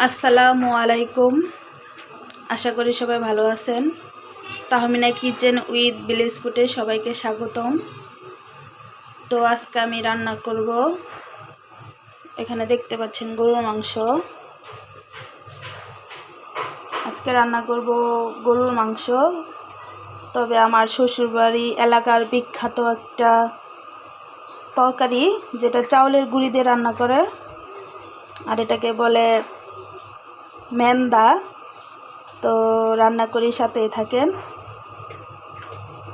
আসসালামু আলাইকুম। আশা করি সবাই ভালো আছেন। তাহমিনা কিচেন উইথ ভিলেজ ফুডে সবাইকে স্বাগতম। তো আজকে আমি রান্না করব, এখানে দেখতে পাচ্ছেন গরুর মাংস। আজকে রান্না করব গরুর মাংস, তবে আমার শ্বশুরবাড়ি এলাকার বিখ্যাত একটা তরকারি, যেটা চাউলের গুঁড়ি দিয়ে রান্না করে, আর এটাকে বলে মেন্দা। তো রান্না করি, সাথেই থাকেন।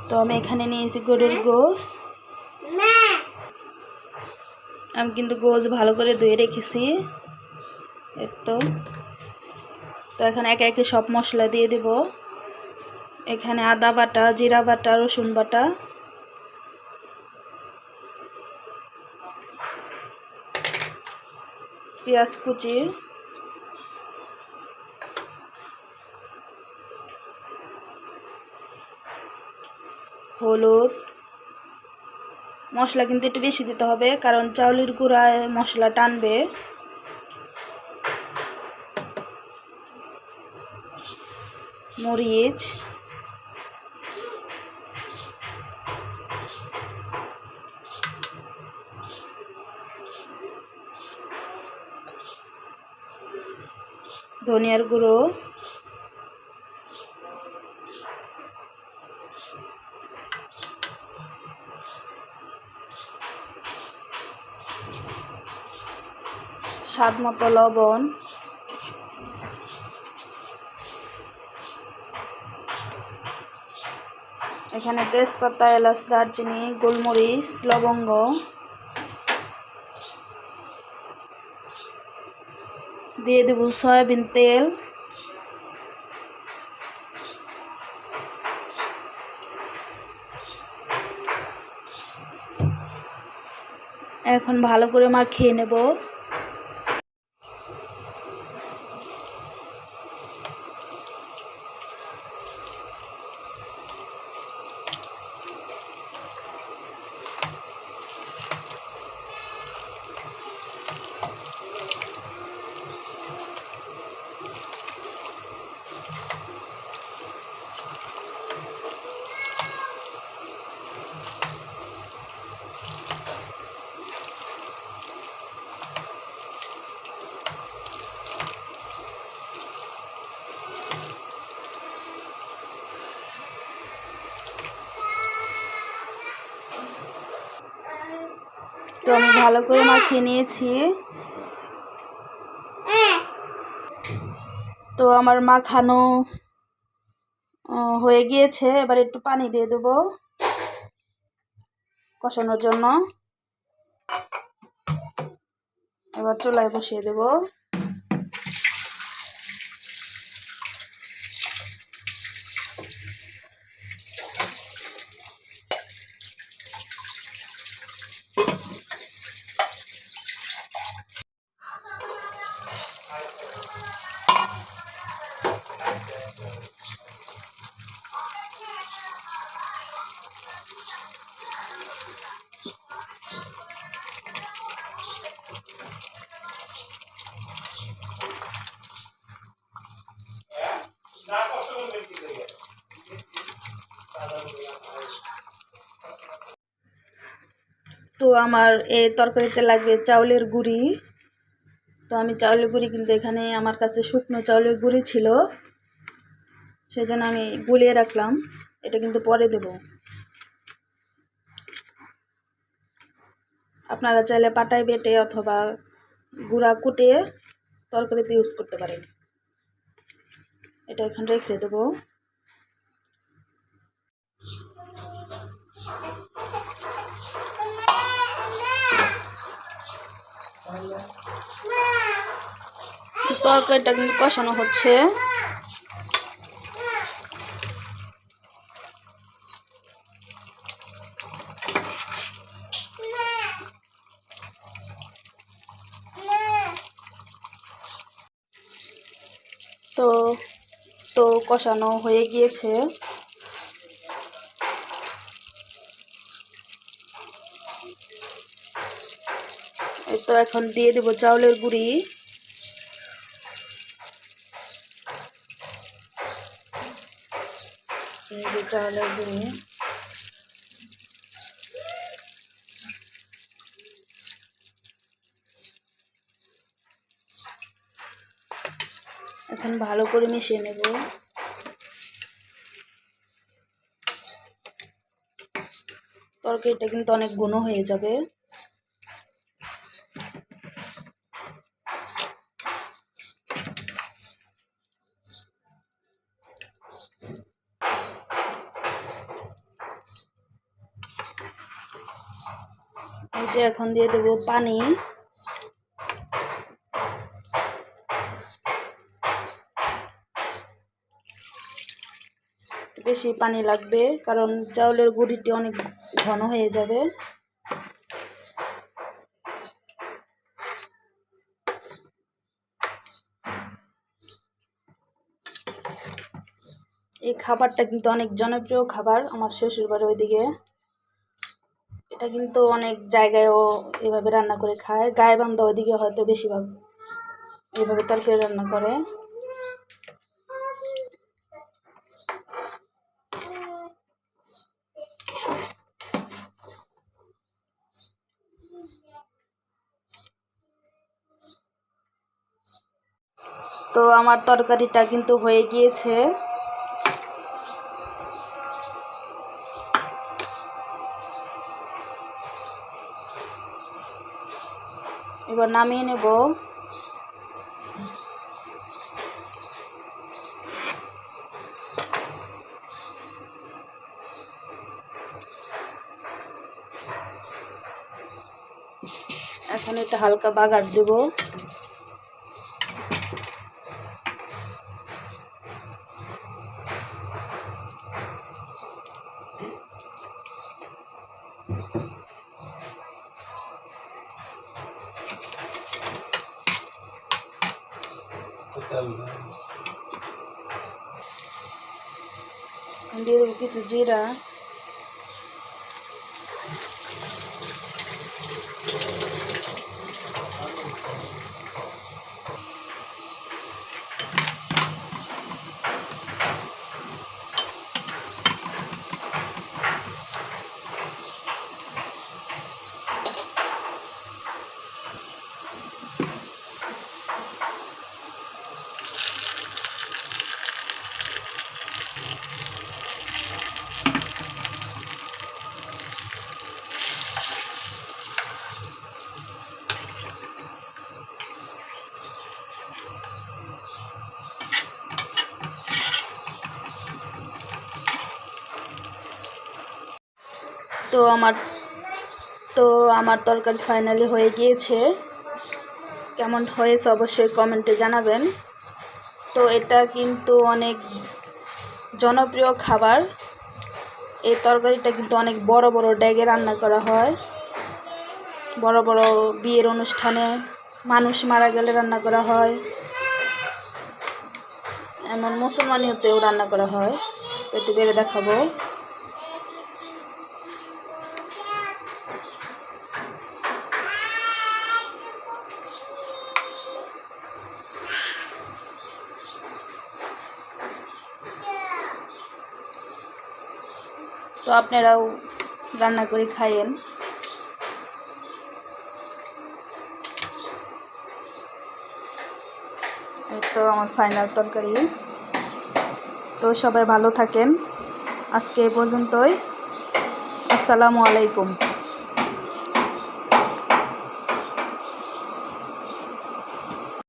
তো আমি এখানে নিয়েছি গরুর গোশ। আমি কিন্তু গোশ ভালো করে ধুয়ে রেখেছি। তো এখানে একে একে সব মশলা দিয়ে দেব। এখানে আদা বাটা, জিরা বাটা, রসুন বাটা, পেঁয়াজ কুচি, হলুদ। মশলা কিন্তু একটু বেশি দিতে হবে, কারণ চাউলের গুঁড়ায় মশলা টানবে। মরিচ, ধনিয়ার গুঁড়ো, স্বাদ মতো লবণ, এখানে তেজপাতা, এলাচ, দারচিনি, গোলমরিচ, লবঙ্গ, দিয়ে দেব সয়াবিন তেল, এখন ভালো করে মাখিয়ে নেব। তো আমি ভালো করে মাখিয়ে নিয়েছি। তো আমার মাখানো হয়ে গিয়েছে। এবার একটু পানি দিয়ে দেব কষানোর জন্য। এবার চুলায় বসিয়ে দেব। তো আমার এই তরকারিতে লাগবে চাউলের গুঁড়ি। তো আমি চাউলের গুঁড়ি কিন্তু এখানে আমার কাছে শুকনো চাউলের গুঁড়ি ছিল, সেজন্য আমি গুলিয়ে রাখলাম। এটা কিন্তু পরে দেব। আপনারা চাইলে পাটায় বেটে অথবা গুঁড়া কুটে তরকারিতে ইউজ করতে পারেন। এটা এখানে রেখে দেব। তরকারিটা কিন্তু কষানো হচ্ছে। তো কষানো হয়ে গিয়েছে। তো এখন দিয়ে দেব চাউলের গুঁড়ি। এই যে চাউলের গুঁড়ি, এখন ভালো করে মিশিয়ে নেব। তরকারিটা কিন্তু অনেক ঘন হয়ে যাবে। এই যে এখন দিয়ে দেব পানি। বেশি পানি লাগবে কারণ চাউলের গুঁড়িটি অনেক ঘন হয়ে যাবে। এই খাবারটা কিন্তু অনেক জনপ্রিয় খাবার আমার শ্বশুর বাড়ির ওইদিকে। এটা কিন্তু অনেক জায়গায়ও এভাবে রান্না করে খায়। গাইবান্ধা ওইদিকে হয়তো বেশিরভাগ এভাবে তরকারি রান্না করে। তো আমার তরকারিটা কিন্তু হয়ে গিয়েছে। এবার নামিয়ে নেব। এখন এটা হালকা বাগার দেব। দিয়ে দেবো কিছু জিরা, তো আমার তরকারি ফাইনালি হয়ে গিয়েছে। কেমন হয়েছে অবশ্যই কমেন্টে জানাবেন। তো এটা কিন্তু অনেক জনপ্রিয় খাবার। এই তরকারিটা কিন্তু অনেক বড় বড় ড্যাগে রান্না করা হয়। বড় বড় বিয়ের অনুষ্ঠানে মানুষ মারা গেলে রান্না করা হয়, এমন মুসলমানিতেও রান্না করা হয়। একটু বেড়ে দেখাবো। তো আপনারাও রান্না করে খাইয়েন। এই তো আমার ফাইনাল তরকারি। তো সবাই ভালো থাকেন। আজকে এই পর্যন্তই। আসসালামু আলাইকুম।